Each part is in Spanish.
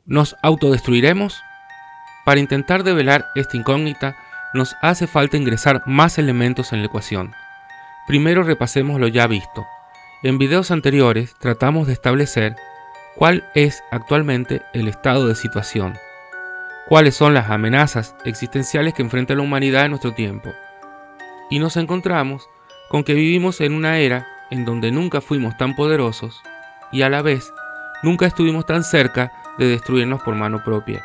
¿Nos autodestruiremos? Para intentar develar esta incógnita, nos hace falta ingresar más elementos en la ecuación. Primero repasemos lo ya visto. En videos anteriores tratamos de establecer cuál es actualmente el estado de situación, cuáles son las amenazas existenciales que enfrenta la humanidad en nuestro tiempo. Y nos encontramos con que vivimos en una era en donde nunca fuimos tan poderosos y a la vez nunca estuvimos tan cerca de destruirnos por mano propia.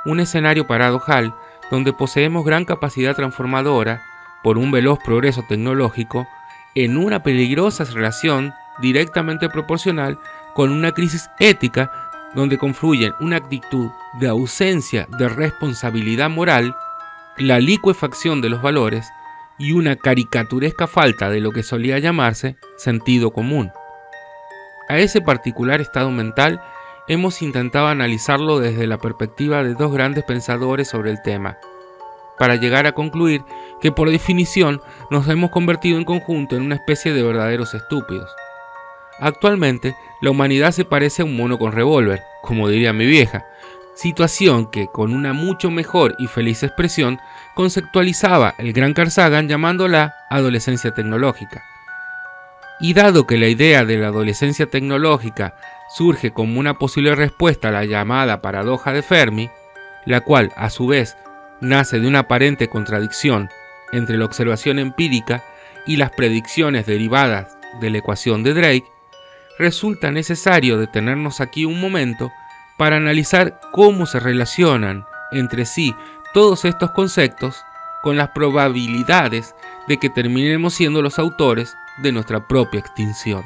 Un escenario paradojal donde poseemos gran capacidad transformadora por un veloz progreso tecnológico en una peligrosa relación directamente proporcional con una crisis ética donde confluyen una actitud de ausencia de responsabilidad moral, la licuefacción de los valores y una caricaturesca falta de lo que solía llamarse sentido común. A ese particular estado mental hemos intentado analizarlo desde la perspectiva de dos grandes pensadores sobre el tema, para llegar a concluir que por definición nos hemos convertido en conjunto en una especie de verdaderos estúpidos. Actualmente, la humanidad se parece a un mono con revólver, como diría mi vieja, situación que, con una mucho mejor y feliz expresión, conceptualizaba el gran Carl Sagan llamándola adolescencia tecnológica. Y dado que la idea de la adolescencia tecnológica surge como una posible respuesta a la llamada paradoja de Fermi, la cual, a su vez, nace de una aparente contradicción entre la observación empírica y las predicciones derivadas de la ecuación de Drake, resulta necesario detenernos aquí un momento para analizar cómo se relacionan entre sí todos estos conceptos con las probabilidades de que terminemos siendo los autores de nuestra propia extinción.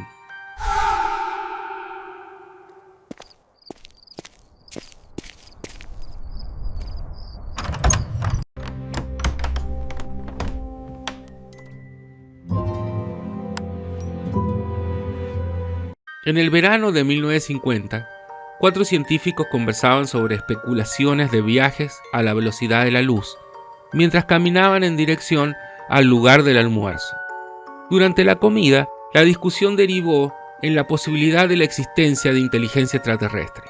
En el verano de 1950, 4 científicos conversaban sobre especulaciones de viajes a la velocidad de la luz, mientras caminaban en dirección al lugar del almuerzo. Durante la comida, la discusión derivó en la posibilidad de la existencia de inteligencia extraterrestre.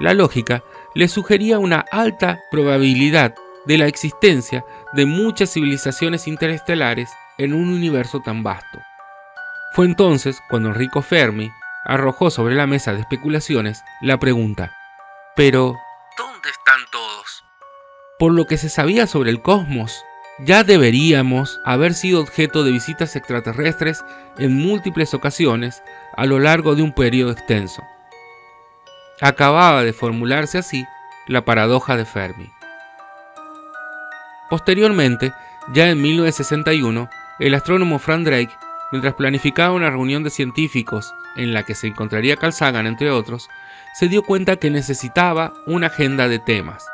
La lógica les sugería una alta probabilidad de la existencia de muchas civilizaciones interestelares en un universo tan vasto. Fue entonces cuando Enrico Fermi arrojó sobre la mesa de especulaciones la pregunta: ¿pero dónde están todos? Por lo que se sabía sobre el cosmos, ya deberíamos haber sido objeto de visitas extraterrestres en múltiples ocasiones a lo largo de un periodo extenso. Acababa de formularse así la paradoja de Fermi. Posteriormente, ya en 1961, el astrónomo Frank Drake, mientras planificaba una reunión de científicos en la que se encontraría Carl Sagan, entre otros, se dio cuenta que necesitaba una agenda de temas.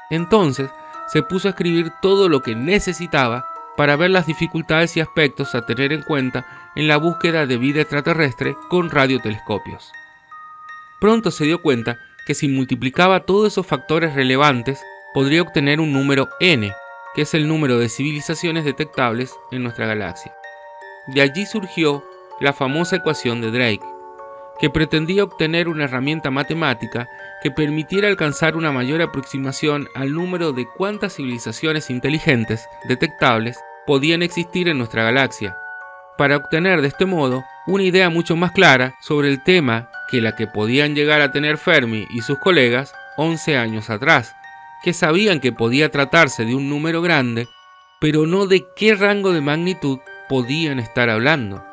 Entonces, se puso a escribir todo lo que necesitaba para ver las dificultades y aspectos a tener en cuenta en la búsqueda de vida extraterrestre con radiotelescopios. Pronto se dio cuenta que si multiplicaba todos esos factores relevantes, podría obtener un número n, que es el número de civilizaciones detectables en nuestra galaxia. De allí surgió la famosa ecuación de Drake, que pretendía obtener una herramienta matemática que permitiera alcanzar una mayor aproximación al número de cuántas civilizaciones inteligentes detectables podían existir en nuestra galaxia, para obtener de este modo una idea mucho más clara sobre el tema que la que podían llegar a tener Fermi y sus colegas 11 años atrás, que sabían que podía tratarse de un número grande, pero no de qué rango de magnitud podían estar hablando.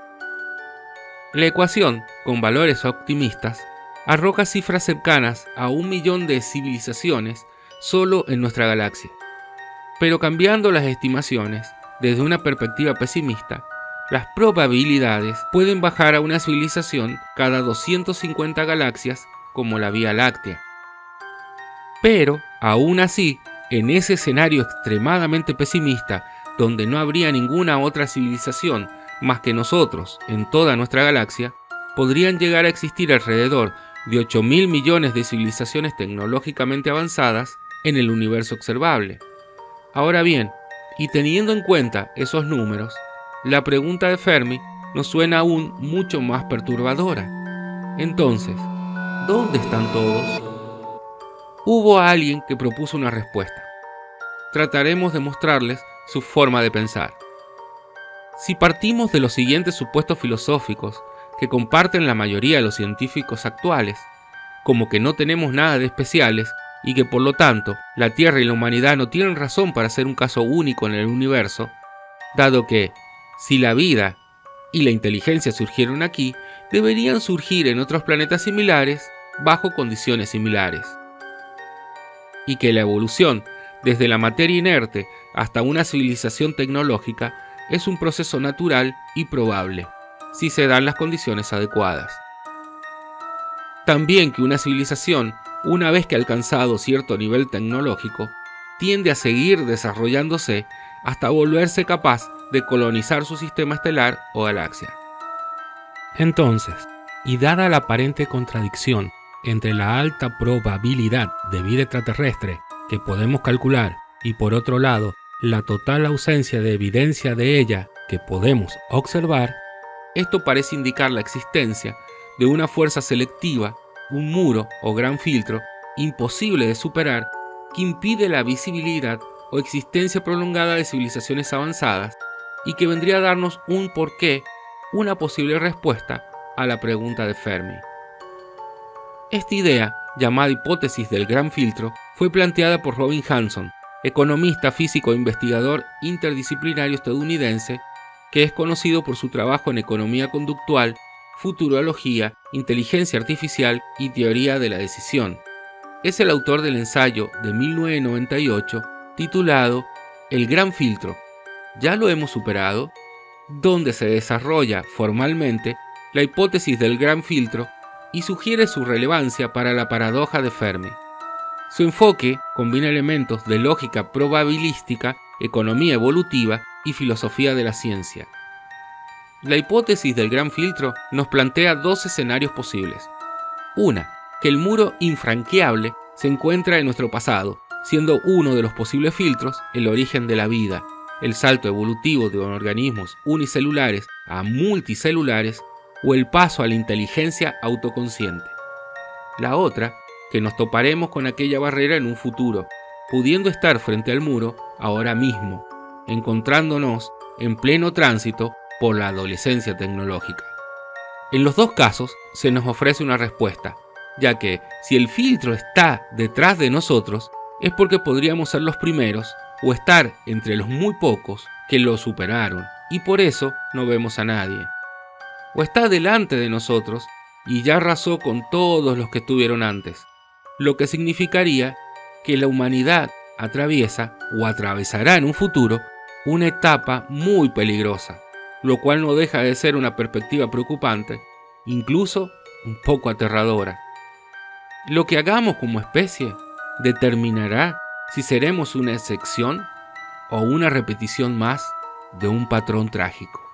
La ecuación, con valores optimistas, arroja cifras cercanas a 1 millón de civilizaciones solo en nuestra galaxia. Pero cambiando las estimaciones desde una perspectiva pesimista, las probabilidades pueden bajar a una civilización cada 250 galaxias como la Vía Láctea. Pero, aún así, en ese escenario extremadamente pesimista, donde no habría ninguna otra civilización más que nosotros en toda nuestra galaxia, podrían llegar a existir alrededor de 8.000 millones de civilizaciones tecnológicamente avanzadas en el universo observable. Ahora bien, y teniendo en cuenta esos números, la pregunta de Fermi nos suena aún mucho más perturbadora. Entonces, ¿dónde están todos? hubo alguien que propuso una respuesta. Trataremos de mostrarles su forma de pensar. Si partimos de los siguientes supuestos filosóficos que comparten la mayoría de los científicos actuales, como que no tenemos nada de especiales y que por lo tanto la Tierra y la humanidad no tienen razón para ser un caso único en el universo, dado que, si la vida y la inteligencia surgieron aquí, deberían surgir en otros planetas similares bajo condiciones similares. Y que la evolución, desde la materia inerte hasta una civilización tecnológica, es un proceso natural y probable, si se dan las condiciones adecuadas. También que una civilización, una vez que ha alcanzado cierto nivel tecnológico, tiende a seguir desarrollándose hasta volverse capaz de colonizar su sistema estelar o galaxia. Entonces, y dada la aparente contradicción entre la alta probabilidad de vida extraterrestre que podemos calcular y por otro lado la total ausencia de evidencia de ella que podemos observar, esto parece indicar la existencia de una fuerza selectiva, un muro o gran filtro imposible de superar que impide la visibilidad o existencia prolongada de civilizaciones avanzadas y que vendría a darnos un porqué, una posible respuesta a la pregunta de Fermi. Esta idea, llamada hipótesis del gran filtro, fue planteada por Robin Hanson, economista, físico e investigador interdisciplinario estadounidense, que es conocido por su trabajo en economía conductual, futurología, inteligencia artificial y teoría de la decisión. Es el autor del ensayo de 1998 titulado El Gran Filtro, ¿ya lo hemos superado?, donde se desarrolla formalmente la hipótesis del gran filtro y sugiere su relevancia para la paradoja de Fermi. Su enfoque combina elementos de lógica probabilística, economía evolutiva y filosofía de la ciencia. La hipótesis del gran filtro nos plantea dos escenarios posibles. Una, que el muro infranqueable se encuentra en nuestro pasado, siendo uno de los posibles filtros el origen de la vida, el salto evolutivo de organismos unicelulares a multicelulares o el paso a la inteligencia autoconsciente. La otra, que nos toparemos con aquella barrera en un futuro, pudiendo estar frente al muro ahora mismo, encontrándonos en pleno tránsito por la adolescencia tecnológica. En los dos casos se nos ofrece una respuesta, ya que si el filtro está detrás de nosotros, es porque podríamos ser los primeros o estar entre los muy pocos que lo superaron y por eso no vemos a nadie. O está delante de nosotros y ya arrasó con todos los que estuvieron antes, lo que significaría que la humanidad atraviesa o atravesará en un futuro una etapa muy peligrosa, lo cual no deja de ser una perspectiva preocupante, incluso un poco aterradora. Lo que hagamos como especie determinará si seremos una excepción o una repetición más de un patrón trágico.